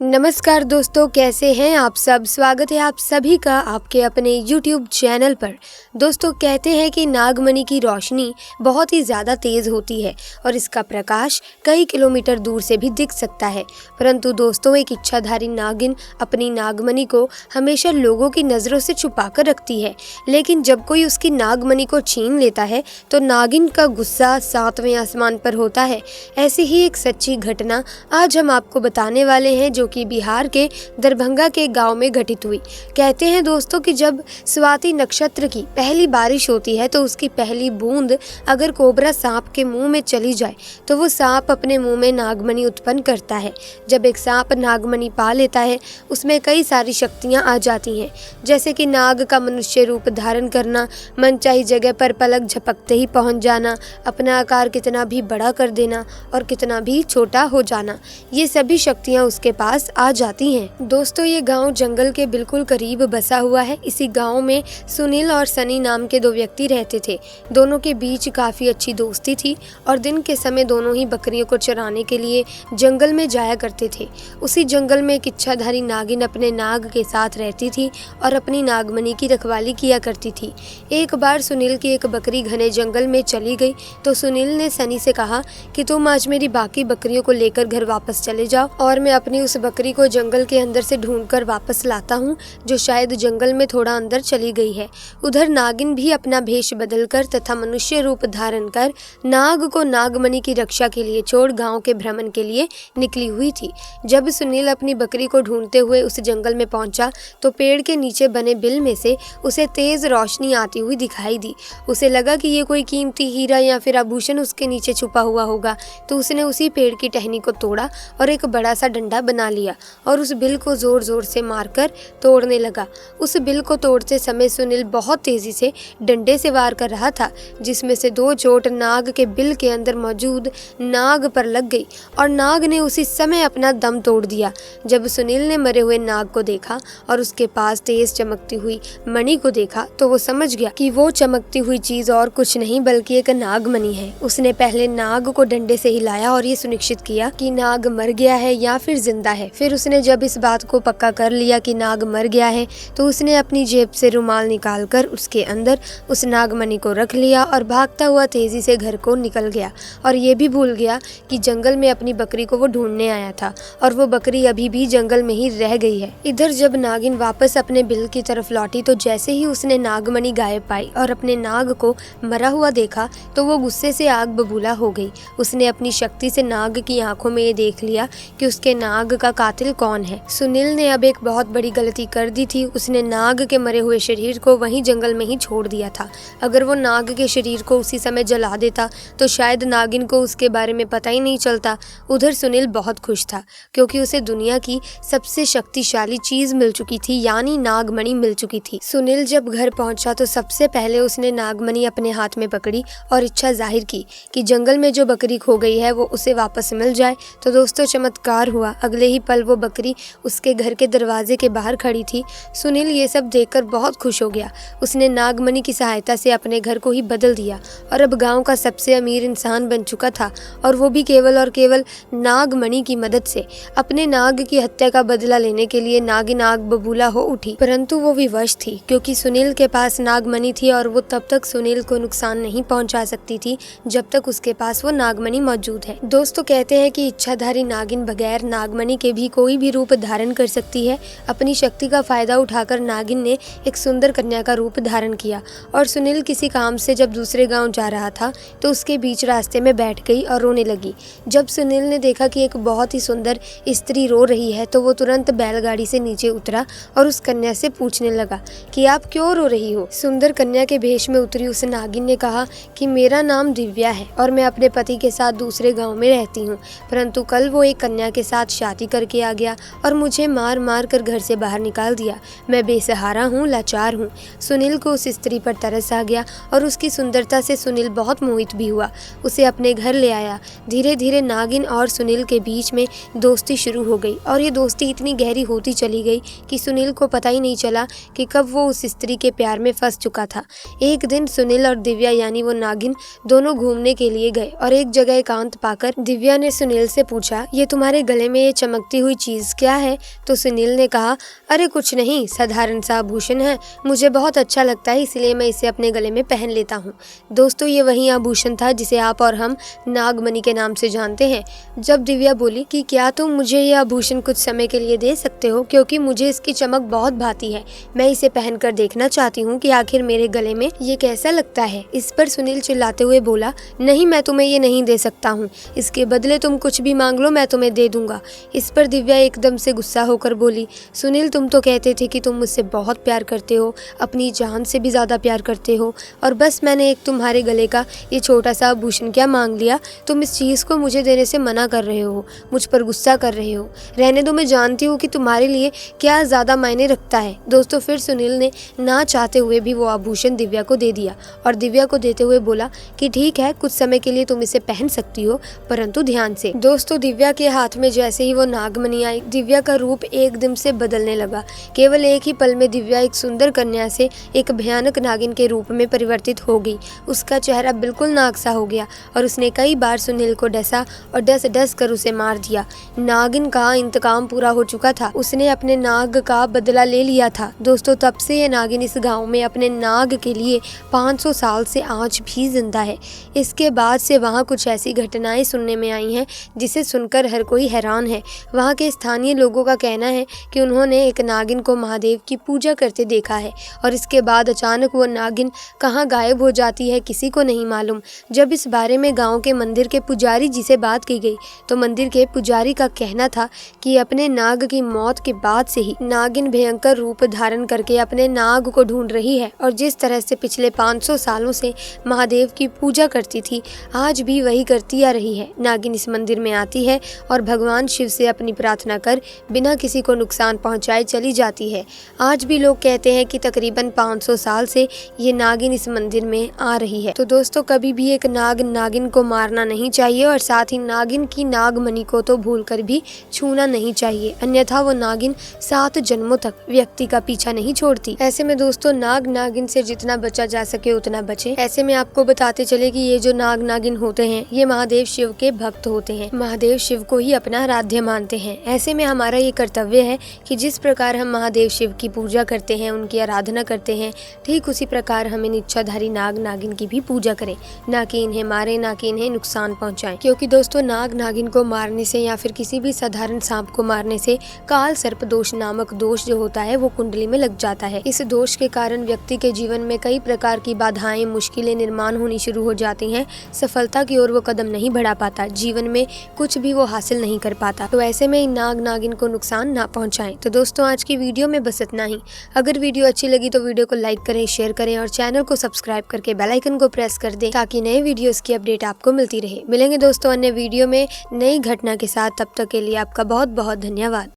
नमस्कार दोस्तों, कैसे हैं आप सब। स्वागत है आप सभी का आपके अपने YouTube चैनल पर। दोस्तों, कहते हैं कि नागमणि की रोशनी बहुत ही ज़्यादा तेज़ होती है और इसका प्रकाश कई किलोमीटर दूर से भी दिख सकता है। परंतु दोस्तों, एक इच्छाधारी नागिन अपनी नागमणि को हमेशा लोगों की नज़रों से छुपा कर रखती है, लेकिन जब कोई उसकी नागमणि को छीन लेता है तो नागिन का गुस्सा 7वें आसमान पर होता है। ऐसी ही एक सच्ची घटना आज हम आपको बताने वाले हैं, जो कि बिहार के दरभंगा के गांव में घटित हुई। कहते हैं दोस्तों कि जब स्वाति नक्षत्र की पहली बारिश होती है तो उसकी पहली बूंद अगर कोबरा सांप के मुंह में चली जाए तो वो सांप अपने मुंह में नागमणि उत्पन्न करता है। जब एक सांप नागमणि पा लेता है उसमें कई सारी शक्तियां आ जाती हैं, जैसे कि नाग का मनुष्य रूप धारण करना, मनचाही जगह पर पलक झपकते ही पहुंच जाना, अपना आकार कितना भी बड़ा कर देना और कितना भी छोटा हो जाना। ये सभी शक्तियां उसके पास आ जाती हैं। दोस्तों, ये गांव जंगल के बिल्कुल करीब बसा हुआ है। इसी गांव में सुनील और सनी नाम के दो व्यक्ति रहते थे। दोनों के बीच काफी अच्छी दोस्ती थी और दिन के समय दोनों ही बकरियों को चराने के लिए जंगल में जाया करते थे। उसी जंगल में एक इच्छाधारी नागिन अपने नाग के साथ रहती थी और अपनी नागमणि की रखवाली किया करती थी। एक बार सुनील की एक बकरी घने जंगल में चली गई तो सुनील ने सनी से कहा कि तुम आज मेरी बाकी बकरियों को लेकर घर वापस चले जाओ और मैं अपनी उस बकरी को जंगल के अंदर से ढूंढकर वापस लाता हूँ, जो शायद जंगल में थोड़ा अंदर चली गई है। उधर नागिन भी अपना भेष बदलकर तथा मनुष्य रूप धारण कर नाग को नागमणि की रक्षा के लिए छोड़ गांव के भ्रमण के लिए निकली हुई थी। जब सुनील अपनी बकरी को ढूंढते हुए उस जंगल में पहुंचा तो पेड़ के नीचे बने बिल में से उसे तेज रोशनी आती हुई दिखाई दी। उसे लगा कि ये कोई कीमती हीरा या फिर आभूषण उसके नीचे छुपा हुआ होगा, तो उसने उसी पेड़ की टहनी को तोड़ा और एक बड़ा सा डंडा बना लिया और उस बिल को जोर जोर से मारकर तोड़ने लगा। उस बिल को तोड़ते समय सुनील बहुत तेजी से डंडे से वार कर रहा था, जिसमें से 2 चोट नाग के बिल के अंदर मौजूद नाग पर लग गई और नाग ने उसी समय अपना दम तोड़ दिया। जब सुनील ने मरे हुए नाग को देखा और उसके पास तेज चमकती हुई मणि को देखा तो वो समझ गया कि वो चमकती हुई चीज और कुछ नहीं बल्कि एक नागमणि है। उसने पहले नाग को डंडे से हिलाया और ये सुनिश्चित किया कि नाग मर गया है या फिर जिंदा है। फिर उसने जब इस बात को पक्का कर लिया कि नाग मर गया है तो उसने अपनी जेब से रुमाल निकालकर उसके अंदर उस नागमणि को रख लिया और भागता हुआ तेजी से घर को निकल गया और ये भी भूल गया कि जंगल में अपनी बकरी को वो ढूंढने आया था और वो बकरी अभी भी जंगल में ही रह गई है। इधर जब नागिन वापस अपने बिल की तरफ लौटी तो जैसे ही उसने नागमणि गायब पाई और अपने नाग को मरा हुआ देखा तो वो गुस्से से आग बबूला हो गई। उसने अपनी शक्ति से नाग की आंखों में ये देख लिया कि उसके नाग का कातिल कौन है। सुनील ने अब एक बहुत बड़ी गलती कर दी थी। उसने नाग के मरे हुए शरीर को वहीं जंगल में ही छोड़ दिया था। अगर वो नाग के शरीर को उसी समय जला देता तो शायद नागिन को उसके बारे में पता ही नहीं चलता। उधर सुनील बहुत खुश था क्योंकि उसे दुनिया की सबसे शक्तिशाली चीज मिल चुकी थी, यानी नागमणि मिल चुकी थी। सुनील जब घर पहुंचा तो सबसे पहले उसने नागमणि अपने हाथ में पकड़ी और इच्छा जाहिर की कि जंगल में जो बकरी खो गई है वो उसे वापस मिल जाए। तो दोस्तों, चमत्कार हुआ। अगले ही पल वो बकरी उसके घर के दरवाजे के बाहर खड़ी थी। सुनील ये सब देखकर बहुत खुश हो गया। उसने नागमणि की सहायता से अपने घर को ही बदल दिया और अब गांव का सबसे अमीर इंसान बन चुका था, और वो भी केवल और केवल नागमणि की मदद से। अपने नाग की हत्या का बदला लेने के लिए नागिन आग बबूला हो उठी, परंतु वो विवश थी क्योंकि सुनील के पास नागमणि थी और वो तब तक सुनील को नुकसान नहीं पहुंचा सकती थी जब तक उसके पास वो नागमणि मौजूद है। दोस्तों, कहते हैं कि इच्छाधारी नागिन बगैर नागमणि के भी कोई भी रूप धारण कर सकती है। अपनी शक्ति का फायदा उठाकर नागिन ने एक सुंदर कन्या का रूप धारण किया और सुनील किसी काम से जब दूसरे गांव जा रहा था तो उसके बीच रास्ते में बैठ गई और रोने लगी। जब सुनील ने देखा कि एक बहुत ही सुंदर स्त्री रो रही है तो वो तुरंत बैलगाड़ी से नीचे उतरा और उस कन्या से पूछने लगा कि आप क्यों रो रही हो। सुंदर कन्या के भेष में उतरी उस नागिन ने कहा कि मेरा नाम दिव्या है और मैं अपने पति के साथ दूसरे गाँव में रहती हूँ, परंतु कल वो एक कन्या के साथ शादी करके आ गया और मुझे मार मार कर घर से बाहर निकाल दिया। मैं बेसहारा हूँ, लाचार हूँ। सुनील को उस स्त्री पर तरस आ गया और उसकी सुंदरता से सुनील बहुत मोहित भी हुआ। उसे अपने घर ले आया। धीरे धीरे नागिन और सुनील के बीच में दोस्ती शुरू हो गई और ये दोस्ती इतनी गहरी होती चली गई कि सुनील को पता ही नहीं चला कि कब वो उस स्त्री के प्यार में फंस चुका था। एक दिन सुनील और दिव्या यानी वो नागिन दोनों घूमने के लिए गए और एक जगह एकांत पाकर दिव्या ने सुनील से पूछा, ये तुम्हारे गले में ये चमकती चमकती हुई चीज़ क्या है? तो सुनील ने कहा, अरे कुछ नहीं, साधारण सा आभूषण है, मुझे बहुत अच्छा लगता है इसलिए मैं इसे अपने गले में पहन लेता हूँ। दोस्तों ये वही आभूषण था जिसे आप और हम नागमणि के नाम से जानते हैं। जब दिव्या बोली कि क्या तुम मुझे ये आभूषण कुछ समय के लिए दे सकते हो, क्योंकि मुझे इसकी चमक बहुत भाती है, मैं इसे पहनकर देखना चाहती हूँ कि आखिर मेरे गले में ये कैसा लगता है। इस पर सुनील चिल्लाते हुए बोला, नहीं मैं तुम्हें ये नहीं दे सकता हूँ, इसके बदले तुम कुछ भी मांग लो, मैं तुम्हें दे दूंगा। इस पर दिव्या एकदम से गुस्सा होकर बोली, सुनील तुम तो कहते थे कि तुम मुझसे बहुत प्यार करते हो, अपनी जान से भी ज्यादा प्यार करते हो, और बस मैंने एक तुम्हारे गले का ये छोटा सा आभूषण क्या मांग लिया, तुम इस चीज को मुझे देने से मना कर रहे हो, मुझ पर गुस्सा कर रहे हो। रहने दो, मैं जानती हूँ कि तुम्हारे लिए क्या ज्यादा मायने रखता है। दोस्तों फिर सुनील ने ना चाहते हुए भी वो आभूषण दिव्या को दे दिया और दिव्या को देते हुए बोला कि ठीक है, कुछ समय के लिए तुम इसे पहन सकती हो, परंतु ध्यान से। दोस्तों दिव्या के हाथ में जैसे ही वो नागमणि आई, दिव्या का रूप एकदम से बदलने लगा। केवल एक ही पल में दिव्या एक सुंदर कन्या से एक भयानक नागिन के रूप में परिवर्तित हो गई। उसका चेहरा बिल्कुल नाग सा हो गया और उसने कई बार सुनील को डसा और डस डस कर उसे मार दिया। नागिन का इंतकाम पूरा हो चुका था, उसने अपने नाग का बदला ले लिया था। दोस्तों तब से ये नागिन इस गांव में अपने नाग के लिए 500 साल से आज भी जिंदा है। इसके बाद से वहाँ कुछ ऐसी घटनाएं सुनने में आई हैं जिसे सुनकर हर कोई हैरान है। वहाँ के स्थानीय लोगों का कहना है कि उन्होंने एक नागिन को महादेव की पूजा करते देखा है और इसके बाद अचानक वो नागिन कहाँ गायब हो जाती है किसी को नहीं मालूम। जब इस बारे में गांव के मंदिर के पुजारी जी से बात की गई तो मंदिर के पुजारी का कहना था कि अपने नाग की मौत के बाद से ही नागिन भयंकर रूप धारण करके अपने नाग को ढूंढ रही है और जिस तरह से पिछले 500 सालों से महादेव की पूजा करती थी आज भी वही करती आ रही है। नागिन इस मंदिर में आती है और भगवान शिव से अपनी प्रार्थना कर बिना किसी को नुकसान पहुंचाए चली जाती है। आज भी लोग कहते हैं कि तकरीबन 500 साल से ये नागिन इस मंदिर में आ रही है। तो दोस्तों कभी भी एक नागिन को मारना नहीं चाहिए और साथ ही नागिन की नागमणि को तो भूलकर भी छूना नहीं चाहिए, अन्यथा वो नागिन 7 जन्मों तक व्यक्ति का पीछा नहीं छोड़ती। ऐसे में दोस्तों नागिन से जितना बचा जा सके उतना बचे। ऐसे में आपको बताते चले कि ये जो नागिन होते हैं ये महादेव शिव के भक्त होते हैं, महादेव शिव को ही अपना आराध्य मानते हैं। ऐसे में हमारा ये कर्तव्य है कि जिस प्रकार हम महादेव शिव की पूजा करते हैं, उनकी आराधना करते हैं, ठीक उसी प्रकार हम इन इच्छाधारी नागिन की भी पूजा करें, ना कि इन्हें मारे, ना कि इन्हें नुकसान पहुंचाएं। क्योंकि दोस्तों नागिन को मारने से या फिर किसी भी साधारण सांप को मारने से काल सर्प दोष नामक दोष जो होता है वो कुंडली में लग जाता है। इस दोष के कारण व्यक्ति के जीवन में कई प्रकार की बाधाएं, मुश्किलें निर्माण होनी शुरू हो जाती हैं। सफलता की ओर वो कदम नहीं बढ़ा पाता, जीवन में कुछ भी वो हासिल नहीं कर पाता। तो ऐसे में नागिन को नुकसान ना पहुंचाएं। तो दोस्तों आज की वीडियो में बस इतना ही। अगर वीडियो अच्छी लगी तो वीडियो को लाइक करें, शेयर करें और चैनल को सब्सक्राइब करके बेल आइकन को प्रेस कर दें ताकि नए वीडियोस की अपडेट आपको मिलती रहे। मिलेंगे दोस्तों अन्य वीडियो में नई घटना के साथ, तब तक के लिए आपका बहुत बहुत धन्यवाद।